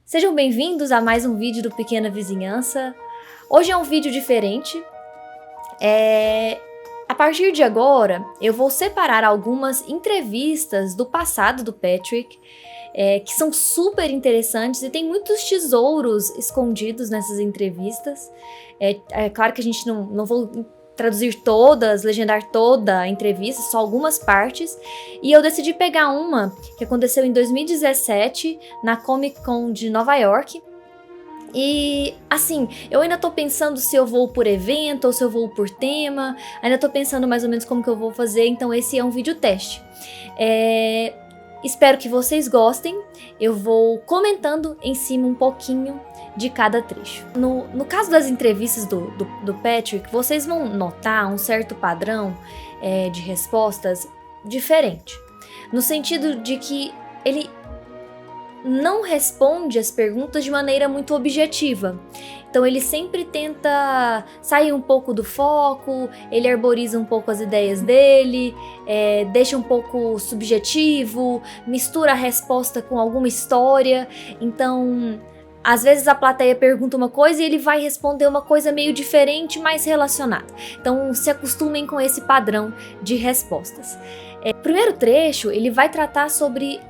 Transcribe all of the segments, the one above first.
Sejam bem-vindos a mais um vídeo do Pequena Vizinhança. Hoje é um vídeo diferente. A partir de agora, eu vou separar algumas entrevistas do passado do Patrick, que são super interessantes e tem muitos tesouros escondidos nessas entrevistas. É claro que a gente não vou traduzir todas, legendar toda a entrevista, só algumas partes. E eu decidi pegar uma que aconteceu em 2017, na Comic Con de Nova York. E, assim, eu ainda tô pensando se eu vou por evento ou se eu vou por tema. Ainda tô pensando mais ou menos como que eu vou fazer, então esse é um vídeo teste. Espero que vocês gostem. Eu vou comentando em cima um pouquinho de cada trecho. No caso das entrevistas do Patrick, vocês vão notar um certo padrão de respostas diferente. No sentido de que ele não responde as perguntas de maneira muito objetiva. Então ele sempre tenta sair um pouco do foco, ele arboriza um pouco as ideias dele, deixa um pouco subjetivo, mistura a resposta com alguma história. Então, às vezes a plateia pergunta uma coisa e ele vai responder uma coisa meio diferente, mais relacionada. Então se acostumem com esse padrão de respostas. O primeiro trecho, ele vai tratar sobre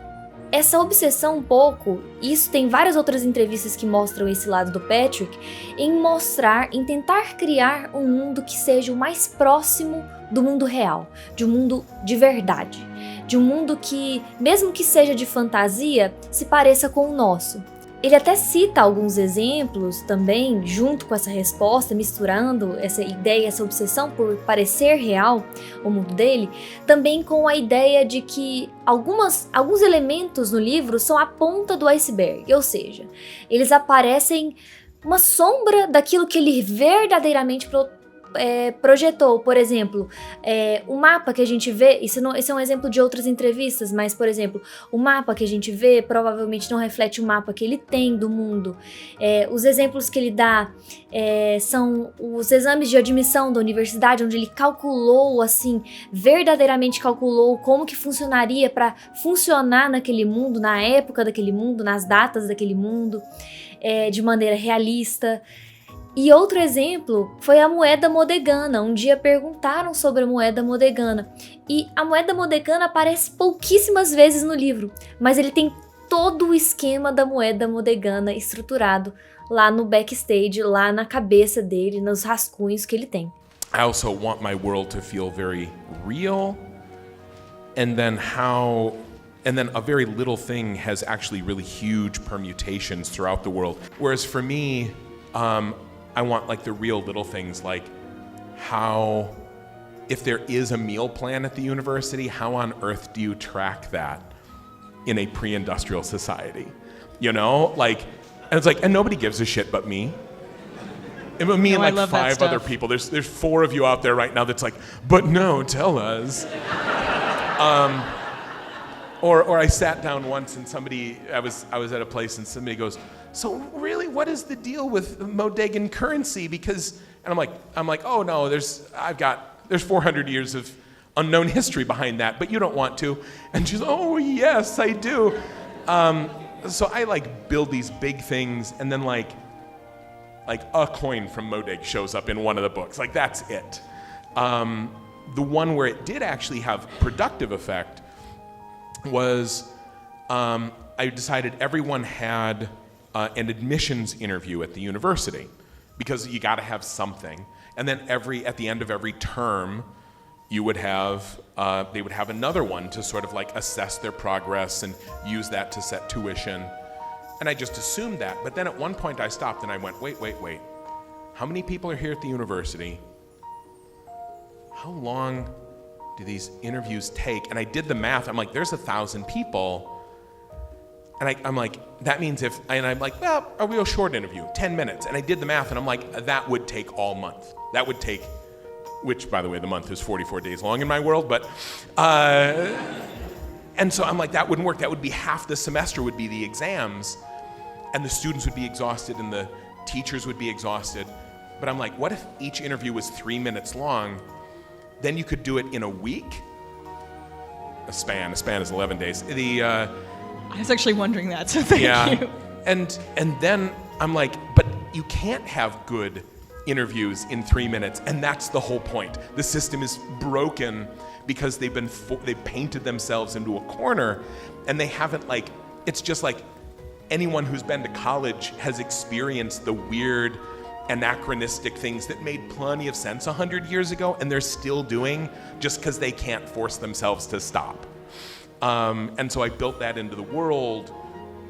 essa obsessão um pouco, isso tem várias outras entrevistas que mostram esse lado do Patrick, em tentar criar um mundo que seja o mais próximo do mundo real, de um mundo de verdade, de um mundo que, mesmo que seja de fantasia, se pareça com o nosso. Ele até cita alguns exemplos também, junto com essa resposta, misturando essa ideia, essa obsessão por parecer real o mundo dele, também com a ideia de que alguns elementos no livro são a ponta do iceberg, ou seja, eles aparecem uma sombra daquilo que ele verdadeiramente projetou. Por exemplo, o mapa que a gente vê, esse é um exemplo de outras entrevistas, mas, por exemplo, o mapa que a gente vê provavelmente não reflete o mapa que ele tem do mundo. Os exemplos que ele dá são os exames de admissão da universidade, onde ele calculou, assim, verdadeiramente calculou como que funcionaria para funcionar naquele mundo, na época daquele mundo, nas datas daquele mundo, de maneira realista. E outro exemplo foi a moeda modegana. Um dia perguntaram sobre a moeda modegana. E a moeda modegana aparece pouquíssimas vezes no livro, mas ele tem todo o esquema da moeda modegana estruturado lá no backstage, lá na cabeça dele, nos rascunhos que ele tem. I also want my world to feel very real, and then a very little thing has actually really huge permutations throughout the world. Whereas for me, I want like the real little things, like how, if there is a meal plan at the university, how on earth do you track that in a pre-industrial society? You know, like, and it's like, and nobody gives a shit but me. But me and like 5 other people. There's 4 of you out there right now that's like, but no, tell us. Or I sat down once and I was at a place and somebody goes, so really, what is the deal with Modegan currency? Because, and I'm like, oh no, there's 400 years of unknown history behind that, but you don't want to. And she's, oh yes, I do. So I like build these big things, and then like a coin from Modeg shows up in one of the books. Like that's it. The one where it did actually have productive effect was I decided everyone had an admissions interview at the university, because you got to have something. And then at the end of every term, they would have another one to sort of like assess their progress and use that to set tuition. And I just assumed that. But then at one point I stopped and I went, wait. How many people are here at the university? How long do these interviews take? And I did the math. I'm like, there's 1,000 people. And I'm like, that means I'm like, well, a real short interview, 10 minutes. And I did the math and I'm like, that would take all month. That would take, which by the way, the month is 44 days long in my world, but, and so I'm like, that wouldn't work. That would be half the semester would be the exams, and the students would be exhausted and the teachers would be exhausted. But I'm like, what if each interview was 3 minutes long? Then you could do it in a week. A span is 11 days. I was actually wondering that, so thank you. And then I'm like, but you can't have good interviews in 3 minutes, and that's the whole point. The system is broken because they've painted themselves into a corner, and they haven't, like, it's just like anyone who's been to college has experienced the weird anachronistic things that made plenty of sense 100 years ago, and they're still doing just because they can't force themselves to stop. And so I built that into the world,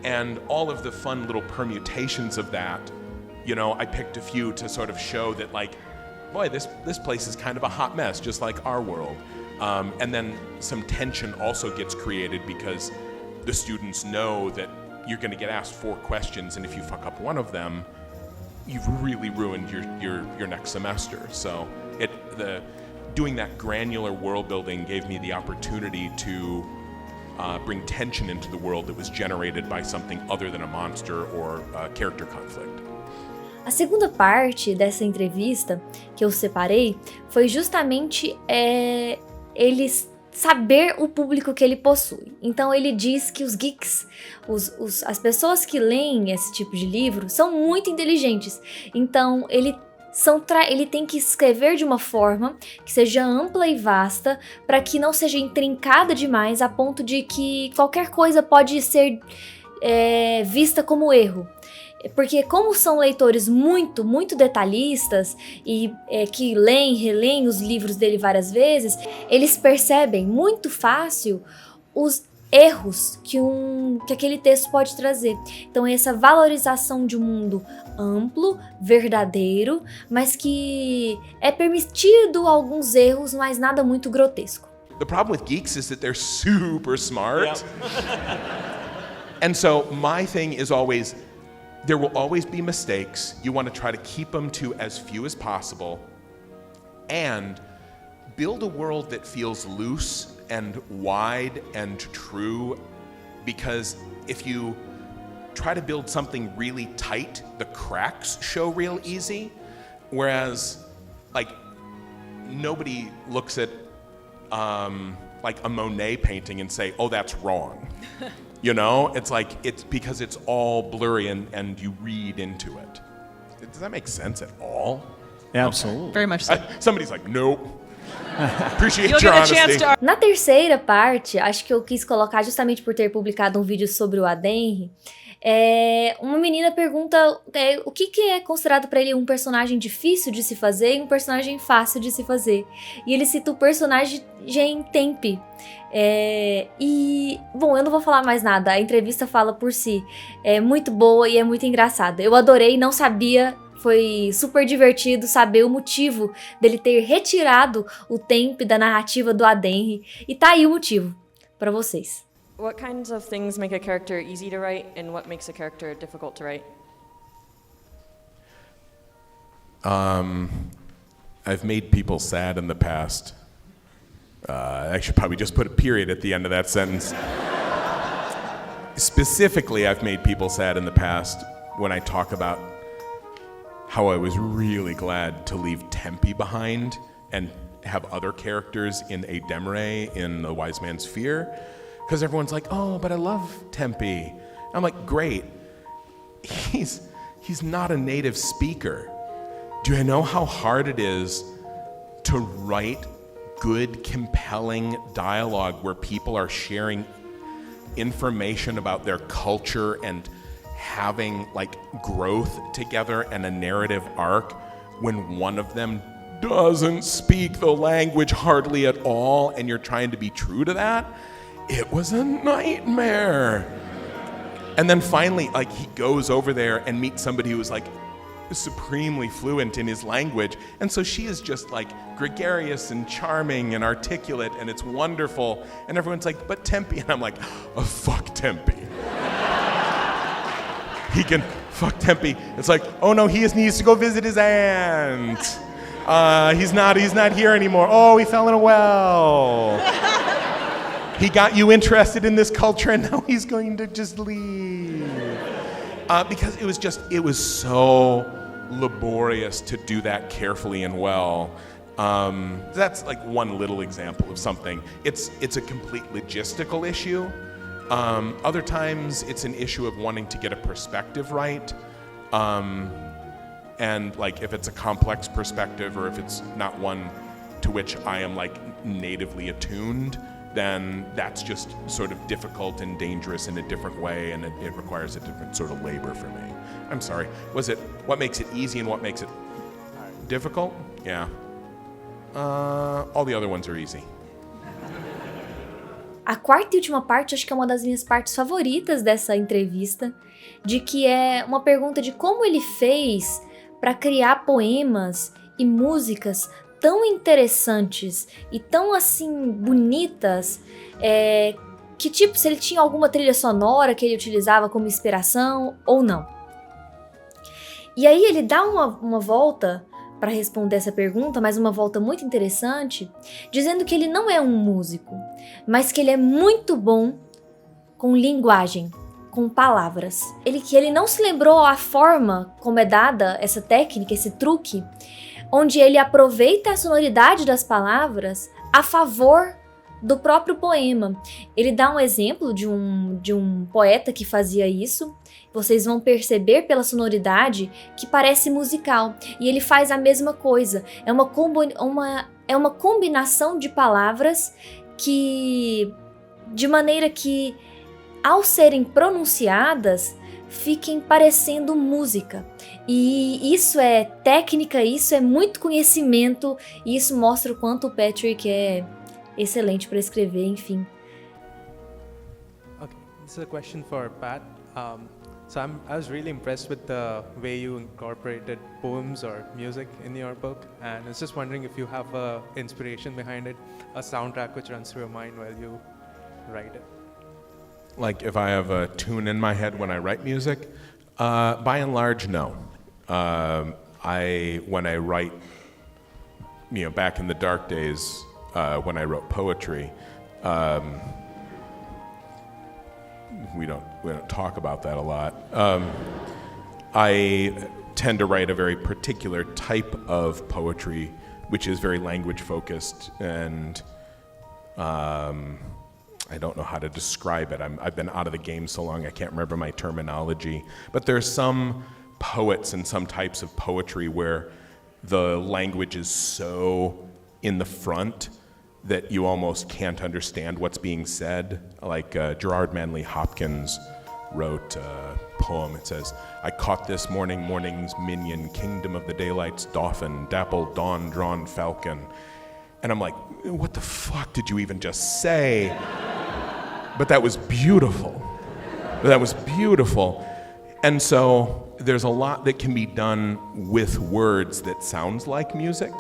and all of the fun little permutations of that, you know, I picked a few to sort of show that, like, boy, this place is kind of a hot mess, just like our world. And then some tension also gets created because the students know that you're going to get asked 4 questions, and if you fuck up one of them, you've really ruined your next semester. So doing that granular world building gave me the opportunity to bring tension into the world that was generated by something other than a monster or a character conflict. A segunda parte dessa entrevista que eu separei foi justamente ele saber o público que ele possui. Então ele diz que os geeks, as pessoas que leem esse tipo de livro, são muito inteligentes. Então ele tem que escrever de uma forma que seja ampla e vasta, para que não seja intrincada demais a ponto de que qualquer coisa pode ser vista como erro. Porque como são leitores muito, muito detalhistas e que leem, releem os livros dele várias vezes, eles percebem muito fácil os erros que aquele texto pode trazer. Então essa valorização de um mundo amplo, verdadeiro, mas que é permitido alguns erros, mas nada muito grotesco. The problem with geeks is that they're super smart. And so my thing is always, there will always be mistakes. You want to try to keep them to as few as possible and build a world that feels loose and wide and true, because if you try to build something really tight, the cracks show real easy, whereas like nobody looks at like a Monet painting and say, oh, that's wrong. You know, it's like, it's because it's all blurry and you read into it. Does that make sense at all? Absolutely. Very much so. Somebody's like, nope. Appreciate You'll your get a honesty. chance to Na terceira parte, acho que eu quis colocar justamente por ter publicado um vídeo sobre o Adenri, uma menina pergunta o que é considerado para ele um personagem difícil de se fazer e um personagem fácil de se fazer. E ele cita o personagem Tempe. E, bom, eu não vou falar mais nada, a entrevista fala por si. É muito boa e é muito engraçada. Eu adorei, não sabia, foi super divertido saber o motivo dele ter retirado o Tempe da narrativa do Adenri. E tá aí o motivo, pra vocês. What kinds of things make a character easy to write, and what makes a character difficult to write? I've made people sad in the past. I should probably just put a period at the end of that sentence. Specifically, I've made people sad in the past when I talk about how I was really glad to leave Tempe behind and have other characters in Ademre in The Wise Man's Fear. Because everyone's like, oh, but I love Tempe. I'm like, great. He's not a native speaker. Do you know how hard it is to write good, compelling dialogue where people are sharing information about their culture and having like growth together and a narrative arc when one of them doesn't speak the language hardly at all and you're trying to be true to that? It was a nightmare. And then finally, like, he goes over there and meets somebody who's like supremely fluent in his language. And so she is just like gregarious and charming and articulate, and it's wonderful. And everyone's like, but Tempe. And I'm like, oh, fuck Tempe. He can fuck Tempe. It's like, oh no, he needs to go visit his aunt. He's not here anymore. Oh, he fell in a well. He got you interested in this culture and now he's going to just leave. Because it was so laborious to do that carefully and well. That's like one little example of something. It's a complete logistical issue. Other times it's an issue of wanting to get a perspective right. And like if it's a complex perspective or if it's not one to which I am like natively attuned, then that's just sort of difficult and dangerous in a different way, and it requires a different sort of labor for me. I'm sorry, was it what makes it easy and what makes it difficult? Yeah. All the other ones are easy. A quarta e última parte, acho que é uma das minhas partes favoritas dessa entrevista, de que é uma pergunta de como ele fez para criar poemas e músicas tão interessantes e tão assim bonitas, que tipo, se ele tinha alguma trilha sonora que ele utilizava como inspiração ou não. E aí ele dá uma volta para responder essa pergunta, mas uma volta muito interessante, dizendo que ele não é um músico, mas que ele é muito bom com linguagem, com palavras. Que ele não se lembrou a forma como é dada essa técnica, esse truque, onde ele aproveita a sonoridade das palavras a favor do próprio poema. Ele dá um exemplo de um poeta que fazia isso. Vocês vão perceber pela sonoridade que parece musical. E ele faz a mesma coisa. É uma combinação de palavras que, de maneira que, ao serem pronunciadas, fiquem parecendo música. E isso é técnica, isso é muito conhecimento, e isso mostra o quanto o Patrick é excelente para escrever, enfim. Okay, this is a question for Pat. I was really impressed with the way you incorporated poems or music in your book, and I was just wondering if you have a inspiration behind it, a soundtrack which runs through your mind while you write it. Like if I have a tune in my head when I write music, by and large, no. When I write, back in the dark days, when I wrote poetry, we don't talk about that a lot. I tend to write a very particular type of poetry, which is very language focused, and I don't know how to describe it. I've been out of the game so long I can't remember my terminology. But there's some poets and some types of poetry where the language is so in the front that you almost can't understand what's being said. Like Gerard Manley Hopkins wrote a poem. It says, "I caught this morning's minion, kingdom of the daylight's dauphin, dappled dawn-drawn falcon." And I'm like, what the fuck did you even just say? But that was beautiful. And so there's a lot that can be done with words that sounds like music.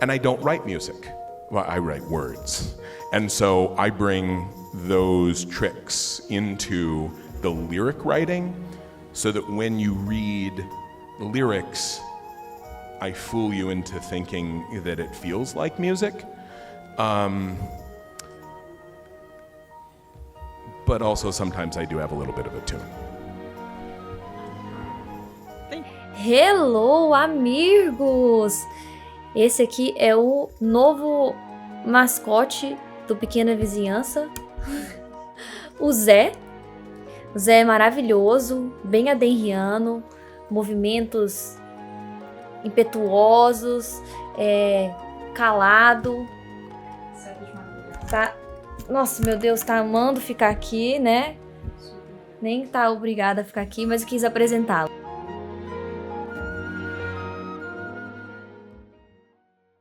And I don't write music. Well, I write words. And so I bring those tricks into the lyric writing so that when you read the lyrics, I fool you into thinking that it feels like music. But also sometimes I do have a little bit of a tune. Hello, amigos! Esse aqui é o novo mascote do Pequena Vizinhança, o Zé. O Zé é maravilhoso, bem adenriano, movimentos impetuosos, calado. Tá, nossa, meu Deus, tá amando ficar aqui, né? Nem tá obrigada a ficar aqui, mas eu quis apresentá-lo.